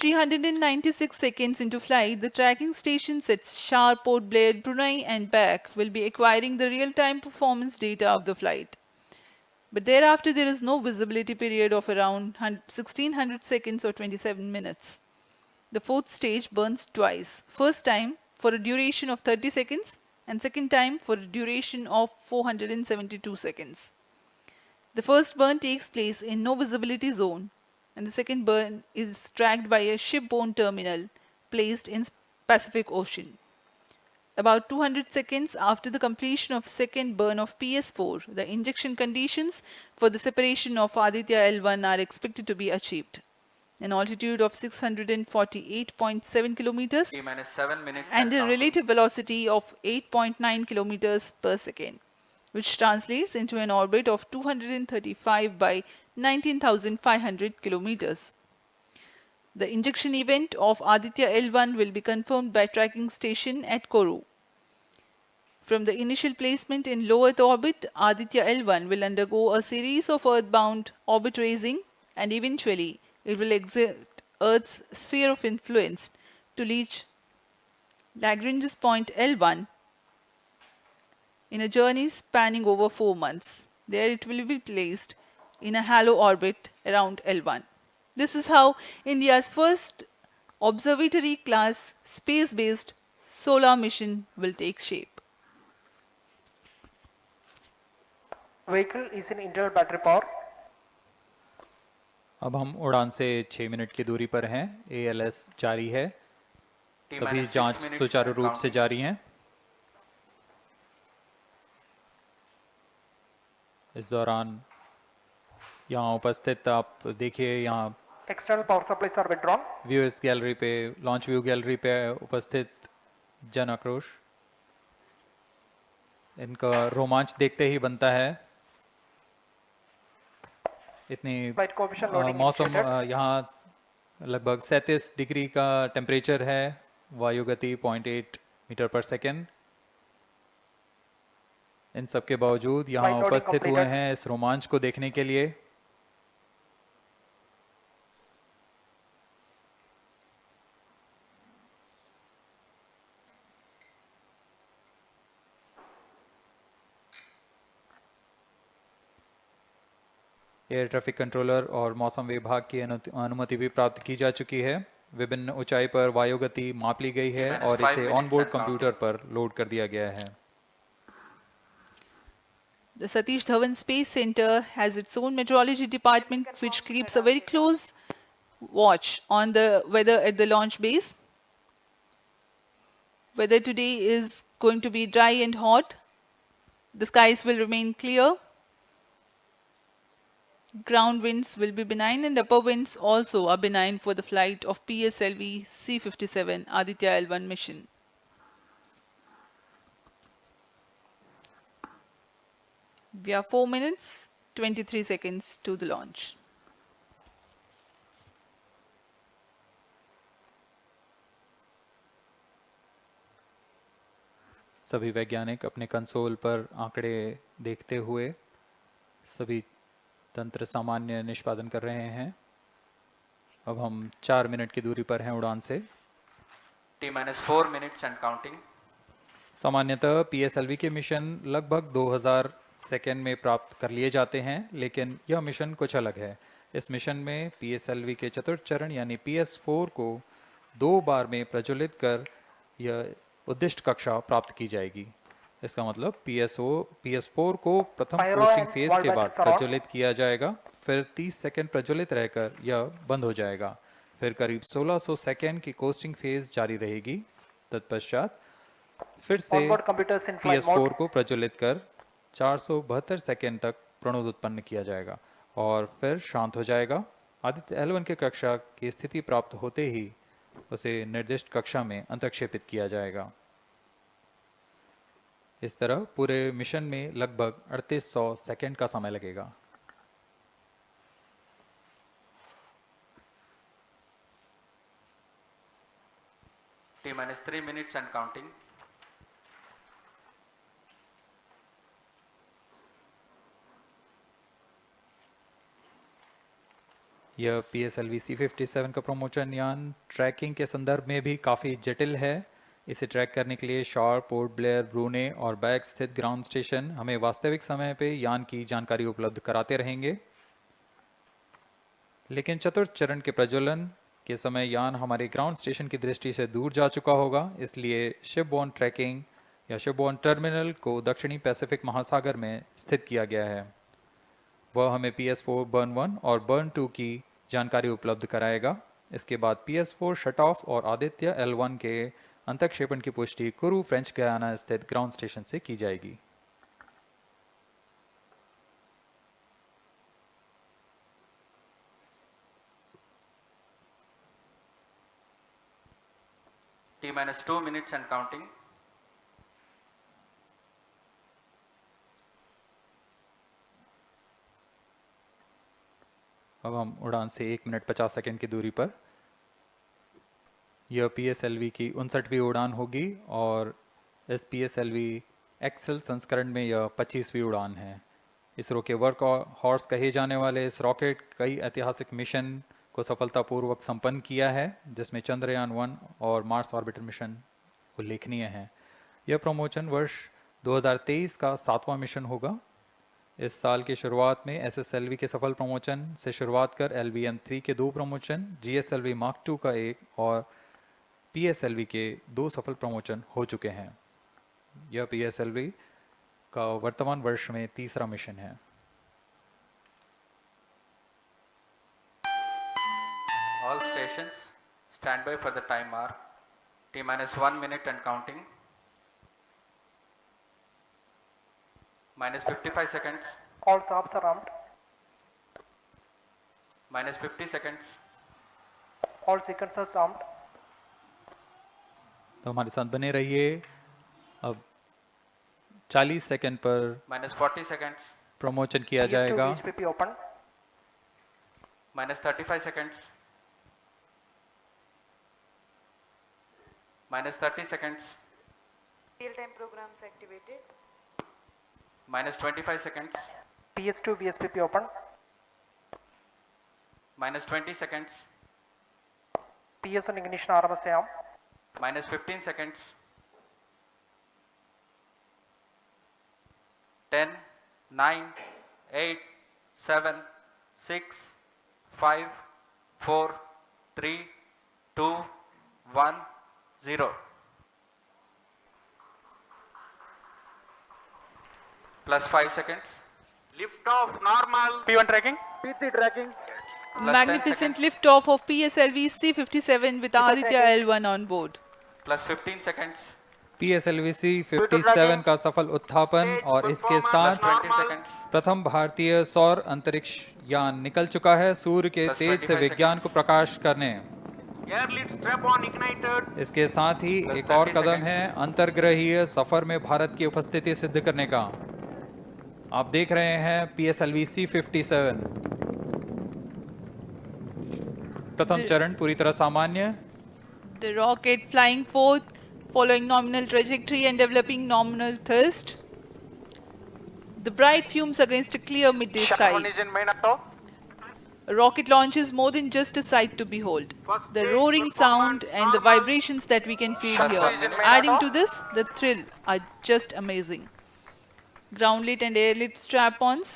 396 seconds into flight, the tracking stations at Shar, Port Blair, Brunei and back will be acquiring the real-time performance data of the flight. But thereafter, there is no visibility period of around 1600 seconds or 27 minutes. The fourth stage burns twice. First time for a duration of 30 seconds and second time for a duration of 472 seconds. The first burn takes place in no visibility zone and the second burn is tracked by a shipborne terminal placed in Pacific Ocean. About 200 seconds after the completion of second burn of PS4, the injection conditions for the separation of Aditya L1 are expected to be achieved. An altitude of 648.7 kilometers and a relative velocity of 8.9 kilometers per second, which translates into an orbit of 235 by 19,500 kilometers. The injection event of Aditya L1 will be confirmed by tracking station at Kourou. From the initial placement in low Earth orbit, Aditya L1 will undergo a series of earthbound orbit raising and eventually it will exit Earth's sphere of influence to reach Lagrange's point L1 in a journey spanning over 4 months. There it will be placed in a halo orbit around L1. This is how India's first observatory class space-based solar mission will take shape. Vehicle is in internal battery power. अब हम उड़ान से 6 minute की दूरी पर हैं। ALS जारी है। सभी जांच सुचारू रूप से जारी हैं। इस दौरान यहाँ उपस्थित आप देखिए, यहाँ External power supplies are withdrawn. Viewers gallery पे, लॉन्च व्यू गैलरी पे उपस्थित जन आक्रोश, इनका रोमांच देखते ही बनता है। इतनी मौसम यहाँ लगभग 37 डिग्री का टेम्परेचर है, वायु गति 0.8 मीटर पर सेकेंड। इन सब के बावजूद यहाँ उपस्थित हुए हैं इस रोमांच को देखने के लिए। एयर ट्रैफिक कंट्रोलर और मौसम विभाग की अनुमति भी प्राप्त की जा चुकी है। विभिन्न ऊंचाई पर वायु गति माप ली गई है और इसे ऑनबोर्ड कंप्यूटर पर लोड कर दिया गया है। The Satish Dhawan Space Center has its own meteorology department which keeps a very close watch on the weather at the launch base. Weather today is going to be dry and hot. The skies will remain clear. Ground winds will be benign and upper winds also are benign for the flight of PSLV C-57 Aditya L1 mission. We are 4 minutes, 23 seconds to the launch. सभी वैज्ञानिक अपने console पर आंकड़े देखते हुए सभी तंत्र सामान्य निष्पादन कर रहे हैं। अब हम 4 मिनट की दूरी पर हैं उड़ान से। T-4 minutes and counting. सामान्यतः PSLV के मिशन लगभग 2000 सेकेंड में प्राप्त कर लिए जाते हैं, लेकिन यह मिशन कुछ अलग है। इस मिशन में PSLV के चतुर्थ चरण यानी PS4 को 2 बार में प्रज्वलित कर यह उद्दिष्ट कक्षा प्राप्त की जाएगी। इसका मतलब PS4 को प्रथम कोस्टिंग फेज के बाद प्रज्वलित किया जाएगा, फिर 30 सेकंड प्रज्वलित रहकर यह बंद हो जाएगा, फिर करीब 1600 सेकंड की कोस्टिंग फेज जारी रहेगी। तत्पश्चात फिर से PS4 को प्रज्वलित कर 472 सेकंड तक प्रणोद उत्पन्न किया जाएगा और फिर शांत हो जाएगा। आदित्य L1 के कक्षा की स्थिति प्राप्त होते ही उसे निर्दिष्ट कक्षा में अंतक्षेपित किया जाएगा। इस तरह पूरे मिशन में लगभग 3800 सेकंड का समय लगेगा। T-3 minutes and counting. यह PSLV C57 का प्रमोशन यान ट्रैकिंग के संदर्भ में भी काफ़ी जटिल है। इसे ट्रैक करने के लिए शार्प, पोर्ट ब्लेयर, ब्रूने और बैग स्थित ग्राउंड स्टेशन हमें वास्तविक समय पे यान की जानकारी उपलब्ध कराते रहेंगे। लेकिन चतुर्थ चरण के प्रज्वलन के समय यान हमारे ग्राउंड स्टेशन की दृष्टि से दूर जा चुका होगा, इसलिए शिपबोर्न ट्रैकिंग या शिपबोर्न टर्मिनल को दक्षिणी पैसिफिक महासागर में स्थित किया गया है। वह हमें PS4 बर्न 1 और बर्न 2 की जानकारी उपलब्ध कराएगा। इसके बाद PS4 शट ऑफ और आदित्य L1 के अंतक्षेपण की पुष्टि कुरु फ्रेंच गयाना स्थित ग्राउंड स्टेशन से की जाएगी। T-2 minutes and counting. अब हम उड़ान से 1 मिनट 50 सेकंड की दूरी पर। यह PSLV की 59वीं उड़ान होगी और इस PSLV एक्सेल संस्करण में यह 25वीं उड़ान है। इसरो के वर्क हॉर्स कहे जाने वाले इस रॉकेट कई ऐतिहासिक मिशन को सफलतापूर्वक संपन्न किया है, जिसमें चंद्रयान 1 और मार्स ऑर्बिटर मिशन उल्लेखनीय हैं। यह प्रमोशन वर्ष 2023 का 7वां मिशन होगा। इस साल की शुरुआत में SSLV के सफल प्रमोशन से शुरुआत कर LVM-3 के 2 प्रमोशन, GSLV Mark II का 1 और PSLV के 2 सफल प्रमोशन हो चुके हैं। यह PSLV का वर्तमान वर्ष में 3रा मिशन है। All stations stand by for the time mark. T-1 minute and counting. Minus 55 seconds. All shafts are armed. Minus 50 seconds. All sequencers armed. तो हमारे साथ बने रहिए। अब 40 सेकंड पर Minus 40 seconds. प्रमोशन किया PS2 जाएगा। VHPP open. Minus 35 seconds. Minus 30 seconds. Real-time programs activated. Minus 25 seconds. PS2 VSPP open. Minus 20 seconds. PS1 ignition RMS arm. Minus 15 seconds. 10, 9, 8, 7, 6, 5, 4, 3, 2, 1, 0. Plus 5 seconds. Lift off normal. P1 tracking. PT tracking. Plus 10 Magnificent seconds. liftoff of PSLV C57 with Aditya L1 on board. Plus 15 seconds. PSLV C57 का सफल उत्थापन और इसके साथ Plus 20 seconds. प्रथम भारतीय सौर अंतरिक्ष यान निकल चुका है सूर्य के Plus तेज से 25 विज्ञान को प्रकाश करने। Air lead strap on ignited. इसके साथ ही Plus एक और 30 कदम seconds. है अंतर्ग्रहीय सफर में भारत की उपस्थिति सिद्ध करने का। आप देख रहे हैं PSLV C57। प्रथम चरण पूरी तरह सामान्य। The rocket flying forth, following nominal trajectory and developing nominal thrust. The bright fumes against a clear midday Shuttle sky. is in main auto. A rocket launch is more than just a sight to behold. First The stage roaring sound performance and the normal. vibrations that we can feel Shuttle here, is in main adding auto. to this, the thrill are just amazing. Ground lit and air lit strap-ons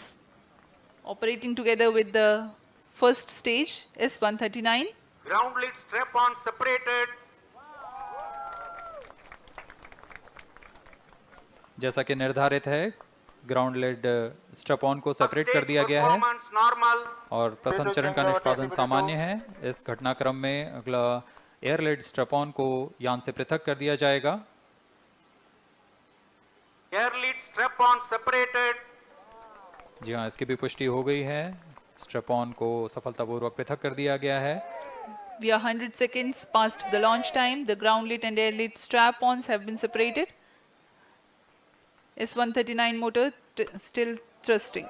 operating together with the first stage S139. Ground lead strap on separated. जैसा कि निर्धारित है, ground lead strap on को First separate कर stage दिया गया है performance normal. और प्रथम चरण का निष्पादन सामान्य है। इस घटनाक्रम में अगला एयर लेड स्ट्रैप ऑन को यान से पृथक कर दिया जाएगा। Air lead strap on separated. जी हाँ, इसकी भी पुष्टि हो गई है। स्ट्रैप ऑन को सफलतापूर्वक पृथक कर दिया गया है। We are 100 seconds past the launch time. The ground lit and air lit strap-ons have been separated. S139 motor still thrusting.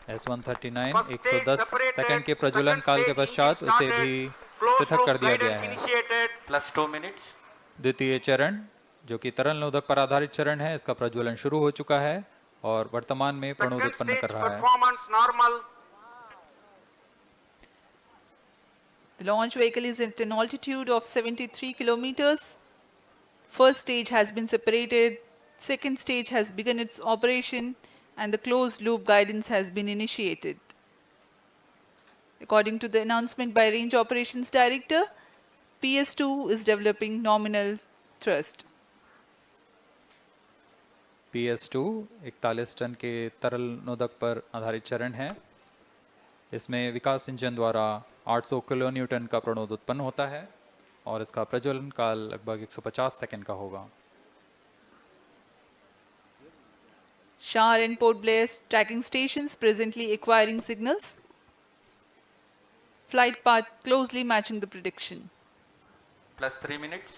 S139 First stage 110 separated. Second के प्रज्वलन Second काल के stage पश्चात is उसे started. भी Close पृथक rope कर दिया गया guidance है। initiated. Plus 2 minutes. द्वितीय चरण जो कि तरल नोदक पर आधारित चरण है, इसका प्रज्वलन शुरू हो चुका है और वर्तमान में प्रणोद Second उत्पन्न stage कर रहा है। performance normal. The launch vehicle is at an altitude of 73 kilometers. First stage has been separated, second stage has begun its operation, and the closed loop guidance has been initiated. According to the announcement by Range Operations Director, PS2 is developing nominal thrust. PS2 41 ton के तरल नोदक पर आधारित चरण है। इसमें विकास engine द्वारा 800 kilo Newton का प्रणोद उत्पन्न होता है और इसका प्रज्वलन काल लगभग 150 सेकंड का होगा। Shar and Port Blair tracking stations presently acquiring signals. Flight path closely matching the prediction. Plus 3 minutes.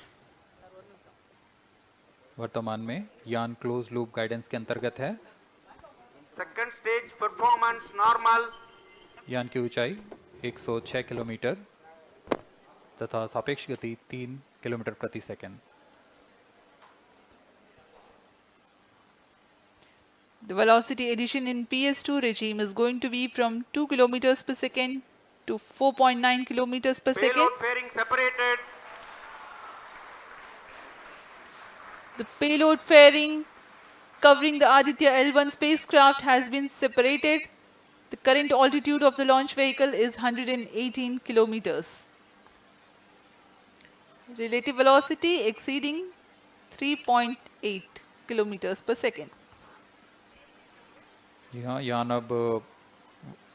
वर्तमान में यान क्लोज लूप गाइडेंस के अंतर्गत है। Second stage performance normal. यान की ऊंचाई 106 किलोमीटर तथा सापेक्ष गति 3 किलोमीटर प्रति second. The velocity addition in PS2 regime is going to be from 2 kilometers per second to 4.9 kilometers per second. Payload fairing separated. The payload fairing covering the Aditya L1 spacecraft has been separated. The current altitude of the launch vehicle is 118 kilometers. Relative velocity exceeding 3.8 kilometers per second. जी हाँ, यान अब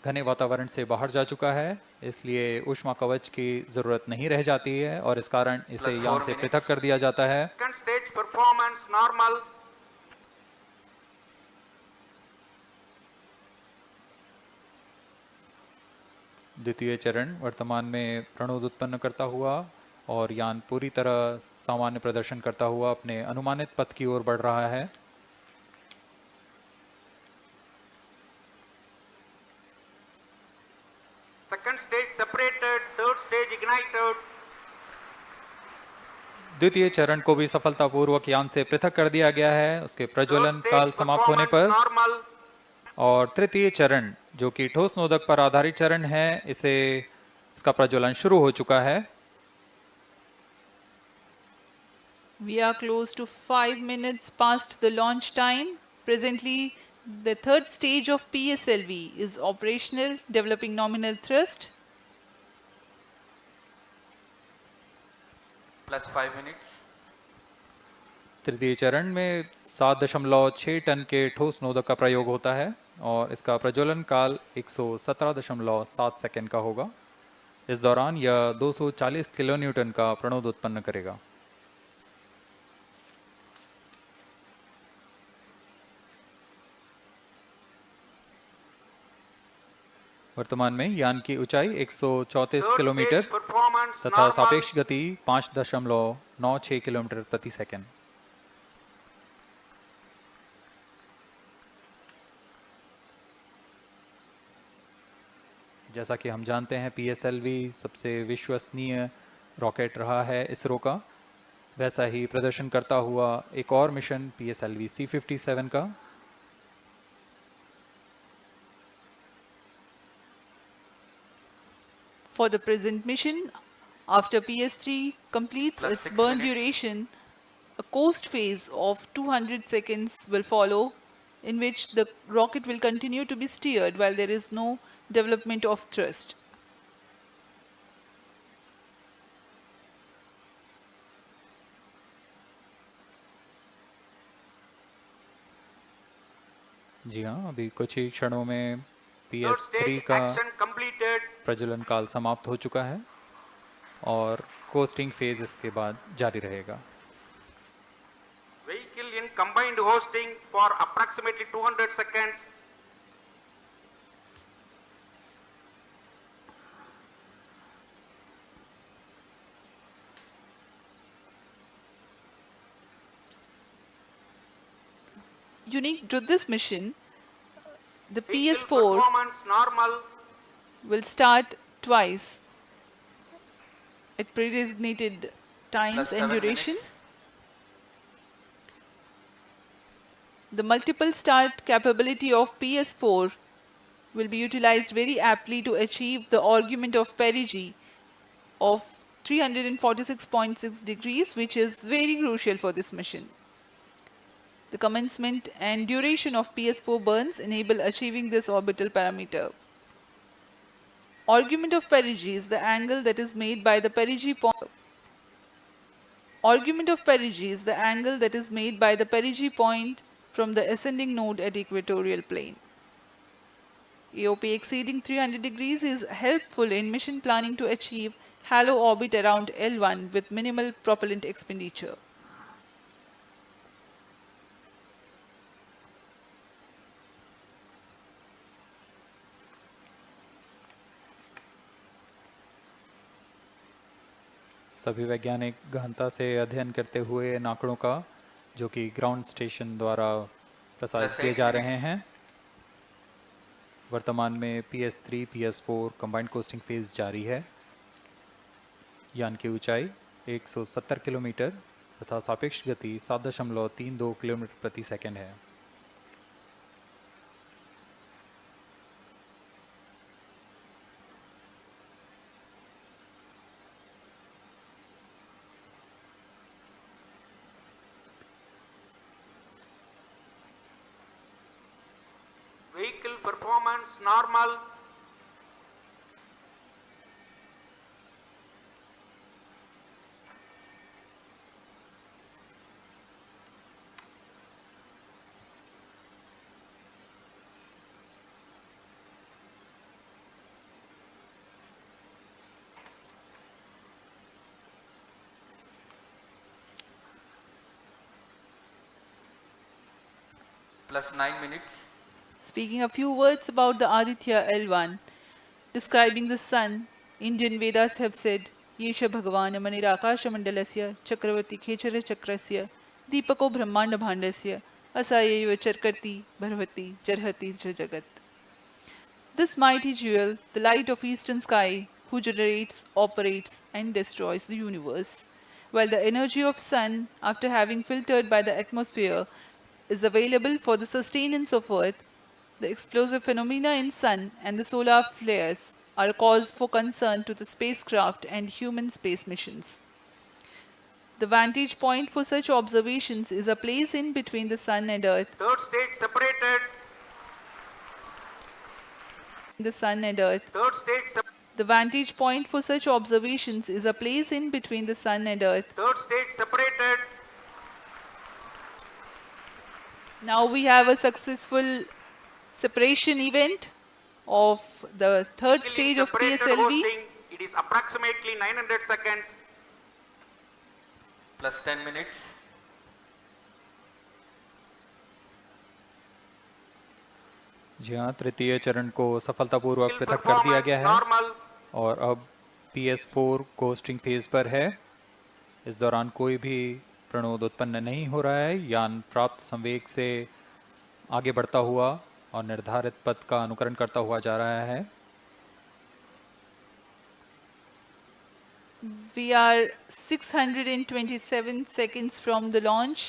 घने वातावरण से बाहर जा चुका है, इसलिए ऊष्मा कवच की जरूरत नहीं रह जाती है और इस कारण इसे Plus यान 4 से minutes. पृथक कर दिया जाता है। Second stage performance normal. द्वितीय चरण वर्तमान में प्रणोद उत्पन्न करता हुआ और यान पूरी तरह सामान्य प्रदर्शन करता हुआ अपने अनुमानित पथ की ओर बढ़ रहा है। Second stage separated. Third stage ignited. द्वितीय चरण को भी सफलतापूर्वक यान से पृथक कर दिया गया है उसके प्रज्वलन Third stage काल समाप्त होने performance पर। normal. और तृतीय चरण जो कि ठोस नोदक पर आधारित चरण है, इसका प्रज्वलन शुरू हो चुका है। We are close to 5 minutes past the launch time. Presently, the third stage of PSLV is operational, developing nominal thrust. Plus 5 minutes. तृतीय चरण में 7.6 टन के ठोस नोदक का प्रयोग होता है और इसका प्रज्वलन काल 117.7 सेकंड का होगा। इस दौरान यह 240 किलो न्यूटन का प्रणोद उत्पन्न करेगा। वर्तमान में यान की ऊंचाई 134 Third किलोमीटर stage performance तथा normal. सापेक्ष गति 5.96 किलोमीटर प्रति सेकंड। जैसा कि हम जानते हैं PSLV सबसे विश्वसनीय रॉकेट रहा है इसरो का, वैसा ही प्रदर्शन करता हुआ एक और मिशन PSLV C57 का। For the present mission, after PS3 completes Plus its 6 burn minutes. duration, a coast phase of 200 seconds will follow, in which the rocket will continue to be steered while there is no development of thrust. जी हाँ, अभी कुछ ही क्षणों में Third PS3 stage का action completed. प्रज्वलन काल समाप्त हो चुका है और कोस्टिंग फेज इसके बाद जारी रहेगा। Vehicle in combined hosting for approximately 200 seconds. Unique to this mission, the Vehicle PS4 performance normal. will start twice at pre-designated times Plus and 7 duration. minutes. The multiple start capability of PS4 will be utilized very aptly to achieve the argument of perigee of 346.6 degrees, which is very crucial for this mission. The commencement and duration of PS4 burns enable achieving this orbital parameter. Argument of perigee is the angle that is made by the perigee point. Argument of perigee is the angle that is made by the perigee point from the ascending node at equatorial plane. AOP exceeding 300 degrees is helpful in mission planning to achieve halo orbit around L1 with minimal propellant expenditure. सभी वैज्ञानिक गहनता से अध्ययन करते हुए इन आंकड़ों का जो कि ग्राउंड स्टेशन द्वारा प्रसारित किए जा रहे हैं। वर्तमान में PS3 PS4 combined costing phase जारी है। यान की ऊंचाई 170 किलोमीटर तथा सापेक्ष गति 7.32 किलोमीटर प्रति सेकंड है। Vehicle performance normal. Plus 9 minutes. Speaking a few words about the Aditya L1, describing the sun, Indian Vedas have said, Yesha Bhagavan Manirakasha Mandalasya Chakravarti Khechara Chakrasya Deepako Brahmanda Bhandasya Asayeva Charkarti Bharvati Jarhati Jagat. This mighty jewel, the light of eastern sky, who generates, operates and destroys the universe, while the energy of sun, after having filtered by the atmosphere, is available for the sustenance of earth. The explosive phenomena in sun and the solar flares are a cause for concern to the spacecraft and human space missions. The vantage point for such observations is a place in between the sun and earth. Third stage separated. The sun and earth. Third stage separated. The vantage point for such observations is a place in between the sun and earth. Third stage separated. Now we have a successful separation event of the third stage of Separated PSLV. hosting. It is approximately 900 seconds. Plus 10 minutes. जी हाँ, तृतीय चरण को सफलतापूर्वक Vehicle पृथक कर दिया performance गया है normal. और अब PS4 कोस्टिंग फेज पर है। इस दौरान कोई भी प्रणोद उत्पन्न नहीं हो रहा है। यान प्राप्त संवेग से आगे बढ़ता हुआ और निर्धारित पथ का अनुकरण करता हुआ जा रहा है। We are 627 seconds from the launch.